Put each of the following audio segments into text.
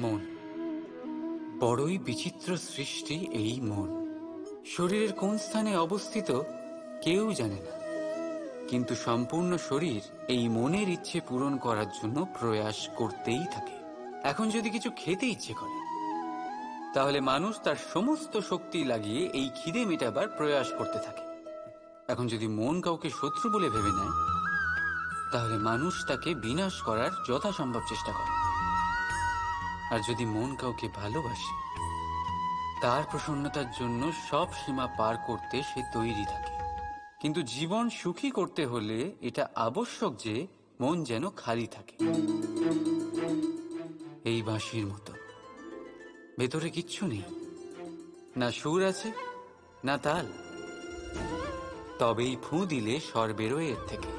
মন বড়ই বিচিত্র সৃষ্টি। এই মন শরীরের কোন স্থানে অবস্থিত কেউ জানে না, কিন্তু সম্পূর্ণ শরীর এই মনের ইচ্ছে পূরণ করার জন্য প্রয়াস করতেই থাকে। এখন যদি কিছু খেতে ইচ্ছে করে, তাহলে মানুষ তার সমস্ত শক্তি লাগিয়ে এই খিদে মেটাবার প্রয়াস করতে থাকে। এখন যদি মন কাউকে শত্রু বলে ভেবে নেয়, তাহলে মানুষ তাকে বিনাশ করার যথাসম্ভব চেষ্টা করে। আর যদি মন কাউকে ভালোবাসে, তার প্রসন্নতার জন্য সব সীমা পার করতে সে তৈরি থাকে। কিন্তু জীবন সুখী করতে হলে এটা আবশ্যক যে মন যেন খালি থাকে, এই বাঁশির মতো। ভেতরে কিচ্ছু নেই, না সুর আছে না তাল, তবেই ফুঁ দিলে স্বর বেরোয় এর থেকে।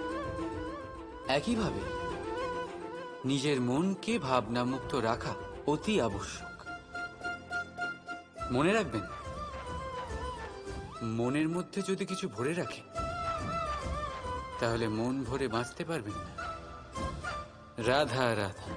একইভাবে নিজের মনকে ভাবনামুক্ত রাখা অতি আবশ্যক। মনে রাখবেন, মনের মধ্যে যদি কিছু ভরে রাখে, তাহলে মন ভরে বাঁচতে পারবেন না। রাধা রাধা।